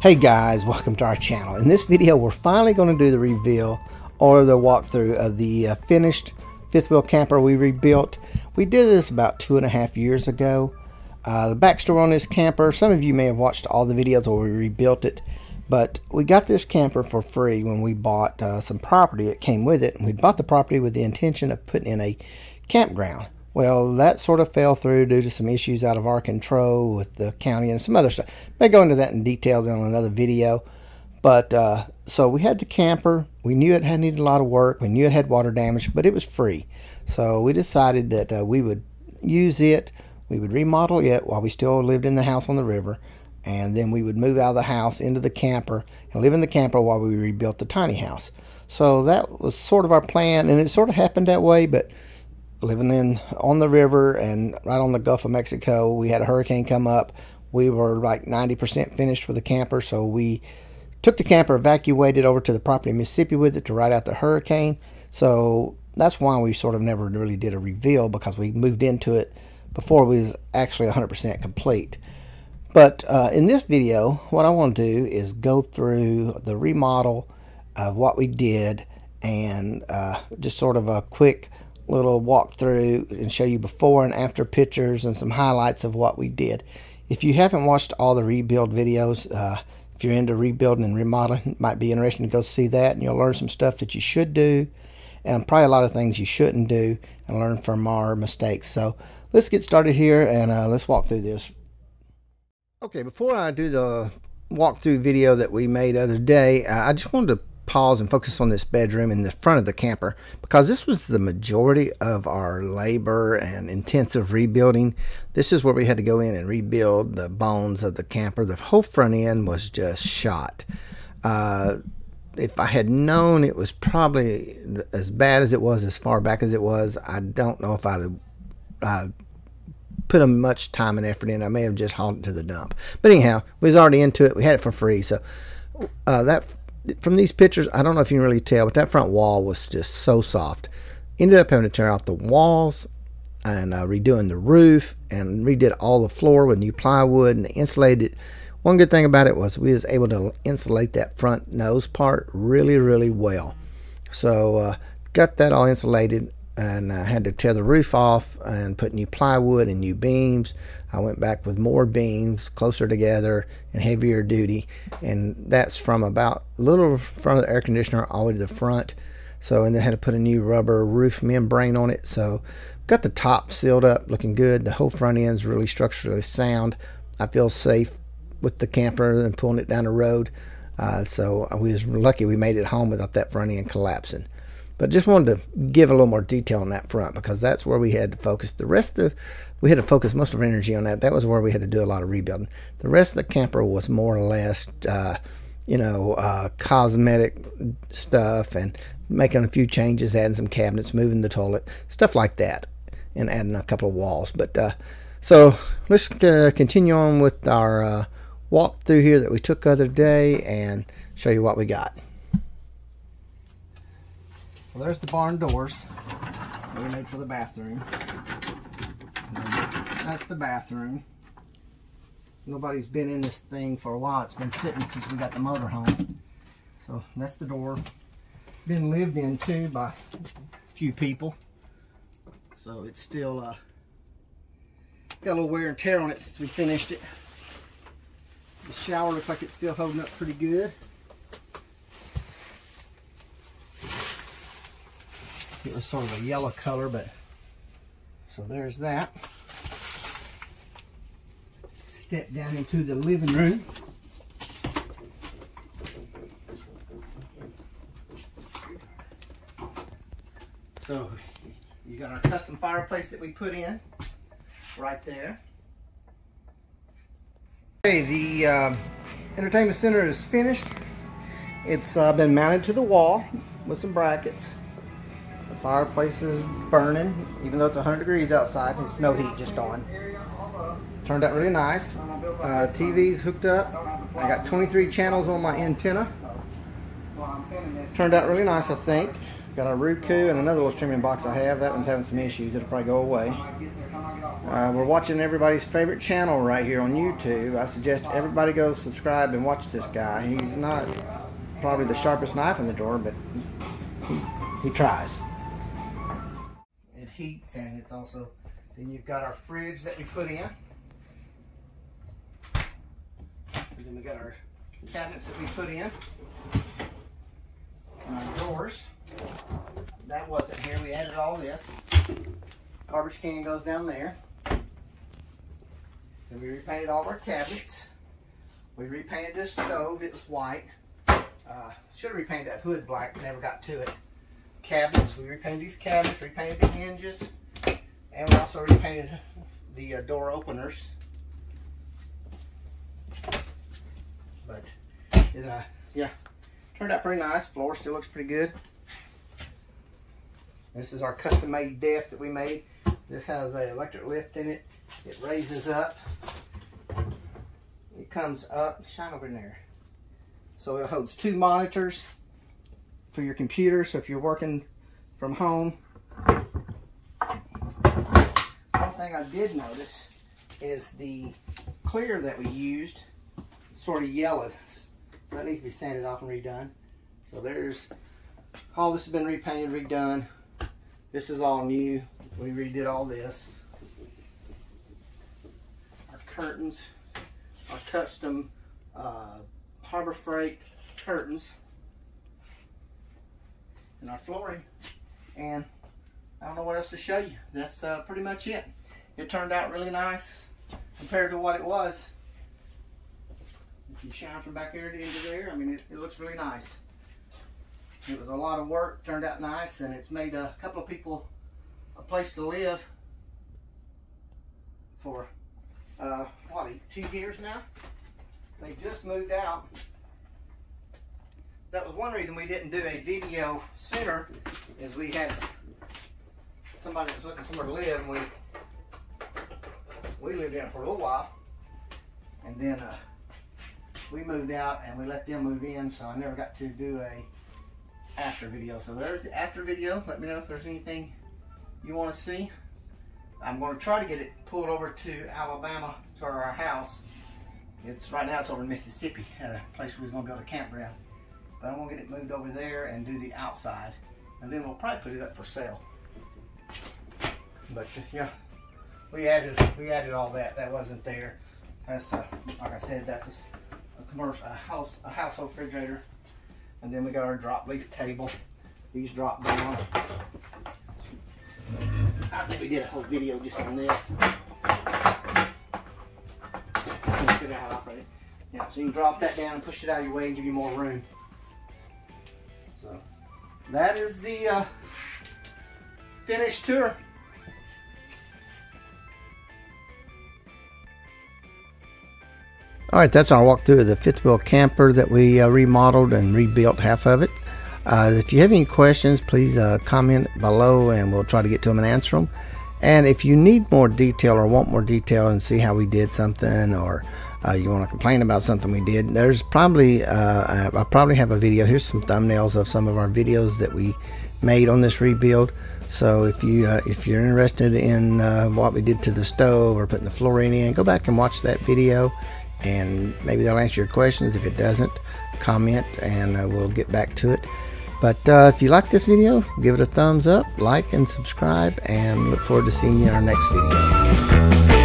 Hey guys, welcome to our channel. In this video we're finally going to do the reveal or the walkthrough of the finished fifth wheel camper we rebuilt. We did this about 2.5 years ago. The backstory on this camper, some of you may have watched all the videos where we rebuilt it, but we got this camper for free when we bought some property that came with it. And we bought the property with the intention of putting in a campground. Well, that sort of fell through due to some issues out of our control with the county and some other stuff. May go into that in detail on another video. But so we had the camper. We knew it had needed a lot of work. We knew it had water damage, but it was free. So we decided that we would use it. We would remodel it while we still lived in the house on the river. And then we would move out of the house into the camper and live in the camper while we rebuilt the tiny house. So that was sort of our plan, and it sort of happened that way, but living on the river and right on the Gulf of Mexico, we had a hurricane come up. We were like 90% finished with the camper, so we took the camper, evacuated over to the property in Mississippi with it to ride out the hurricane. So that's why we sort of never really did a reveal, because we moved into it before it was actually 100% complete. But in this video, what I want to do is go through the remodel of what we did and just sort of a quick little walkthrough and show you before and after pictures and some highlights of what we did. If you haven't watched all the rebuild videos, if you're into rebuilding and remodeling, it might be interesting to go see that, and you'll learn some stuff that you should do and probably a lot of things you shouldn't do and learn from our mistakes. So let's get started here and let's walk through this. Okay, before I do the walkthrough video that we made the other day, I just wanted to pause and focus on this bedroom in the front of the camper, because this was the majority of our labor and intensive rebuilding. This is where we had to go in and rebuild the bones of the camper. The whole front end was just shot. If I had known it was probably as bad as it was, as far back as it was, I don't know if I'd have put much time and effort in. I may have just hauled it to the dump. But anyhow, we was already into it. We had it for free. So that from these pictures, I don't know if you can really tell, but that front wall was just so soft. Ended up having to tear out the walls and redoing the roof and redid all the floor with new plywood and insulated. One good thing about it was we was able to insulate that front nose part really, really well. So got that all insulated, and I had to tear the roof off and put new plywood and new beams. I went back with more beams closer together and heavier duty, and that's from about a little front of the air conditioner all the way to the front. So, and then had to put a new rubber roof membrane on it. So got the top sealed up, looking good. The whole front end's really structurally sound. I feel safe with the camper and pulling it down the road. So we was lucky we made it home without that front end collapsing. But just wanted to give a little more detail on that front, because that's where we had to focus. The rest of, we had to focus most of our energy on that. That was where we had to do a lot of rebuilding. The rest of the camper was more or less, cosmetic stuff and making a few changes, adding some cabinets, moving the toilet, stuff like that, and adding a couple of walls. But so let's continue on with our walk through here that we took the other day and show you what we got. Well, there's the barn doors that we made for the bathroom. That's the bathroom. Nobody's been in this thing for a while. It's been sitting since we got the motor home. So that's the door. Been lived in too by a few people. So it's still got a little wear and tear on it since we finished it. The shower looks like it's still holding up pretty good. It was sort of a yellow color, but so there's that. Step down into the living room. So you got our custom fireplace that we put in right there. Okay, the entertainment center is finished. It's been mounted to the wall with some brackets. The fireplace is burning, even though it's 100 degrees outside. It's no heat, just on. Turned out really nice. TV's hooked up. I got 23 channels on my antenna. Turned out really nice, I think. Got a Roku and another little streaming box I have. That one's having some issues. It'll probably go away. We're watching everybody's favorite channel right here on YouTube. I suggest everybody go subscribe and watch this guy. He's not probably the sharpest knife in the drawer, but he tries. It heats, and it's also, then you've got our fridge that we put in. And then we got our cabinets that we put in. And our doors. That wasn't here. We added all this. Garbage can goes down there. Then we repainted all of our cabinets. We repainted this stove. It was white. Should have repainted that hood black, but never got to it. Cabinets. We repainted these cabinets, repainted the hinges, and we also repainted the door openers. But it, yeah, turned out pretty nice. Floor still looks pretty good. This is our custom-made desk that we made. This has an electric lift in it. It raises up. It comes up. Shine over in there. So it holds 2 monitors for your computer. So if you're working from home. One thing I did notice is the clear that we used sort of yellowed. So that needs to be sanded off and redone. So there's, all this has been repainted, redone. This is all new. We redid all this. Our curtains, our custom Harbor Freight curtains, and our flooring. And I don't know what else to show you. That's pretty much it. It turned out really nice compared to what it was. If you shine from back here to into there, I mean, it looks really nice. It was a lot of work, turned out nice, and it's made a couple of people a place to live for, what, 2 years now? They just moved out. That was one reason we didn't do a video sooner, is we had somebody that was looking somewhere to live, and we lived in for a little while, and then we moved out and we let them move in, so I never got to do a after video. So there's the after video. Let me know if there's anything you want to see. I'm going to try to get it pulled over to Alabama, to our house. It's right now it's over in Mississippi at a place where we're going to build a campground. But I'm going to get it moved over there and do the outside, and then we'll probably put it up for sale. But yeah, we added all that. That wasn't there. That's like I said, that's a household refrigerator. And then we got our drop leaf table. These drop down. I think we did a whole video just on this. Yeah, so you can drop that down and push it out of your way and give you more room. So that is the finished tour. All right, that's our walkthrough of the fifth wheel camper that we remodeled and rebuilt half of it. If you have any questions, please comment below and we'll try to get to them and answer them. And if you need more detail or want more detail and see how we did something, or you want to complain about something we did, there's probably, I probably have a video. Here's some thumbnails of some of our videos that we made on this rebuild. So if you're interested in what we did to the stove or putting the flooring in, go back and watch that video, and maybe they'll answer your questions. If it doesn't, comment and we'll get back to it. But if you like this video, give it a thumbs up, like and subscribe, and look forward to seeing you in our next video.